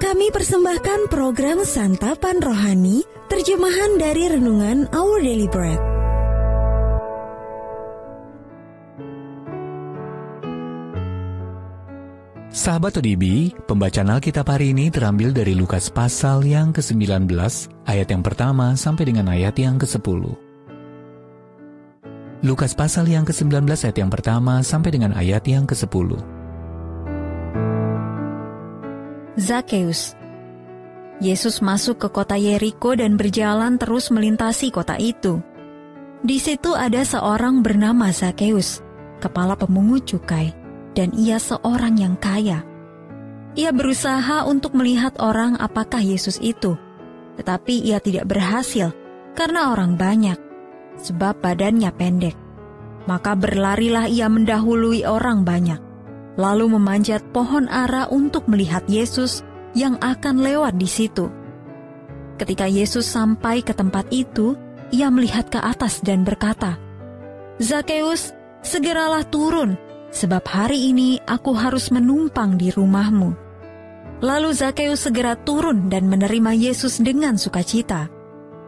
Kami persembahkan program Santapan Rohani, terjemahan dari Renungan Our Daily Bread. Sahabat ODB, pembacaan Alkitab hari ini terambil dari Lukas pasal yang ke-19, ayat yang pertama sampai dengan ayat yang ke-10. Lukas pasal yang ke-19 ayat yang pertama sampai dengan ayat yang ke-10. Zakeus. Yesus masuk ke kota Yeriko dan berjalan terus melintasi kota itu. Di situ ada seorang bernama Zakeus, kepala pemungut cukai, dan ia seorang yang kaya. Ia berusaha untuk melihat orang apakah Yesus itu, tetapi ia tidak berhasil karena orang banyak, sebab badannya pendek. Maka berlarilah ia mendahului orang banyak, lalu memanjat pohon ara untuk melihat Yesus yang akan lewat di situ. Ketika Yesus sampai ke tempat itu, ia melihat ke atas dan berkata, "Zakeus, segeralah turun, sebab hari ini aku harus menumpang di rumahmu." Lalu Zakeus segera turun dan menerima Yesus dengan sukacita.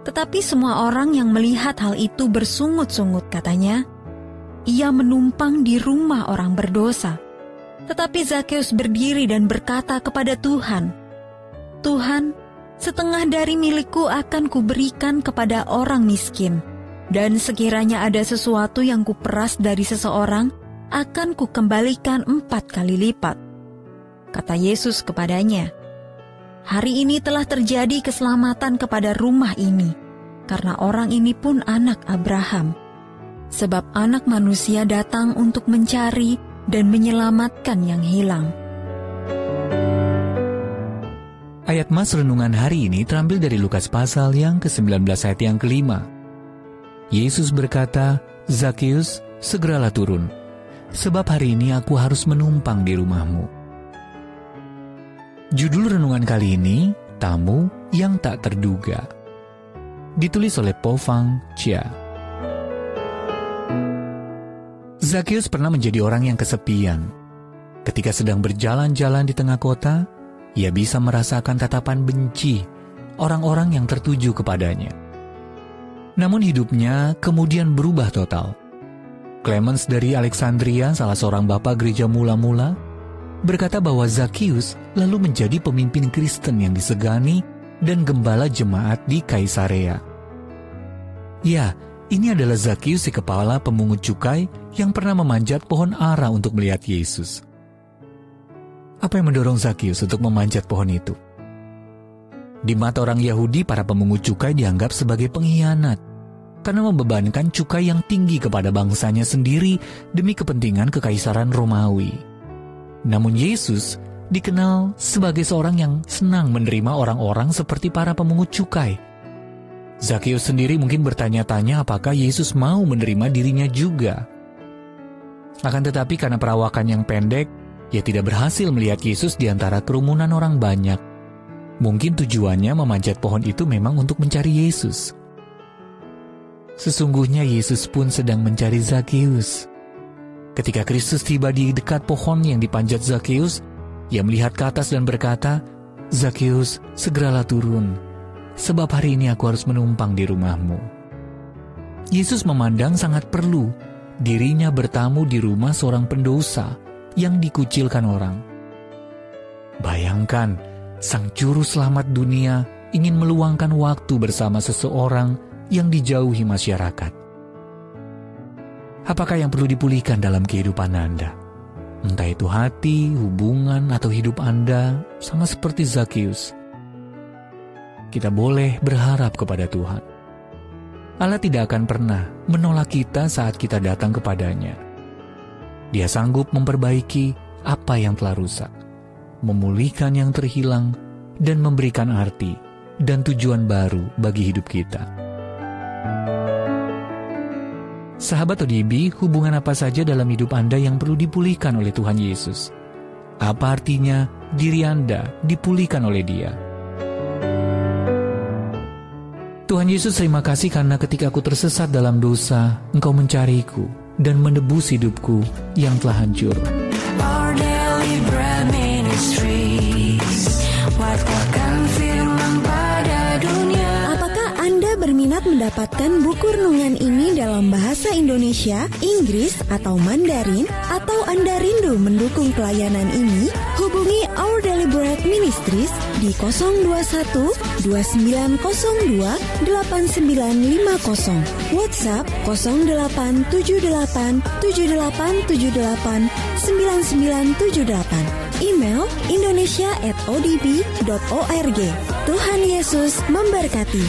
Tetapi semua orang yang melihat hal itu bersungut-sungut, katanya, "Ia menumpang di rumah orang berdosa." Tetapi Zakeus berdiri dan berkata kepada Tuhan, "Tuhan, setengah dari milikku akan kuberikan kepada orang miskin, dan sekiranya ada sesuatu yang kuperas dari seseorang, akan kukembalikan 4 kali lipat." Kata Yesus kepadanya, "Hari ini telah terjadi keselamatan kepada rumah ini, karena orang ini pun anak Abraham. Sebab Anak Manusia datang untuk mencari dan menyelamatkan yang hilang." Ayat mas renungan hari ini terambil dari Lukas pasal yang ke-19 ayat yang ke-5. Yesus berkata, "Zakeus, segeralah turun, sebab hari ini aku harus menumpang di rumahmu." Judul renungan kali ini, Tamu yang Tak Terduga. Ditulis oleh Po Fang Chia. Zakeus pernah menjadi orang yang kesepian. Ketika sedang berjalan-jalan di tengah kota, ia bisa merasakan tatapan benci orang-orang yang tertuju kepadanya. Namun hidupnya kemudian berubah total. Clemens dari Alexandria, salah seorang bapak gereja mula-mula, berkata bahwa Zakeus lalu menjadi pemimpin Kristen yang disegani dan gembala jemaat di Kaisarea. Ya, ini adalah Zakeus, si kepala pemungut cukai yang pernah memanjat pohon ara untuk melihat Yesus. Apa yang mendorong Zakeus untuk memanjat pohon itu? Di mata orang Yahudi, para pemungut cukai dianggap sebagai pengkhianat karena membebankan cukai yang tinggi kepada bangsanya sendiri demi kepentingan kekaisaran Romawi. Namun Yesus dikenal sebagai seorang yang senang menerima orang-orang seperti para pemungut cukai. Zakeus sendiri mungkin bertanya-tanya apakah Yesus mau menerima dirinya juga. Akan tetapi karena perawakan yang pendek, ia tidak berhasil melihat Yesus di antara kerumunan orang banyak. Mungkin tujuannya memanjat pohon itu memang untuk mencari Yesus. Sesungguhnya Yesus pun sedang mencari Zakeus. Ketika Kristus tiba di dekat pohon yang dipanjat Zakeus, ia melihat ke atas dan berkata, "Zakeus, segeralah turun, sebab hari ini aku harus menumpang di rumahmu." Yesus memandang sangat perlu dirinya bertamu di rumah seorang pendosa yang dikucilkan orang. Bayangkan, Sang Juru Selamat dunia ingin meluangkan waktu bersama seseorang yang dijauhi masyarakat. Apakah yang perlu dipulihkan dalam kehidupan Anda? Entah itu hati, hubungan, atau hidup Anda, sama seperti Zakeus. Kita boleh berharap kepada Tuhan. Allah tidak akan pernah menolak kita saat kita datang kepadanya. Dia sanggup memperbaiki apa yang telah rusak, memulihkan yang terhilang, dan memberikan arti dan tujuan baru bagi hidup kita. Sahabat ODB, hubungan apa saja dalam hidup Anda yang perlu dipulihkan oleh Tuhan Yesus? Apa artinya diri Anda dipulihkan oleh Dia? Tuhan Yesus, terima kasih karena ketika aku tersesat dalam dosa, Engkau mencariku dan menebus hidupku yang telah hancur. Our Daily Bread Ministries, what mendapatkan buku renungan ini dalam bahasa Indonesia, Inggris, atau Mandarin, atau Anda rindu mendukung pelayanan ini, hubungi Our Daily Bread Ministries di 021 2902 8950, WhatsApp 0878 7878 9978, email indonesia@odb.org. Tuhan Yesus memberkati.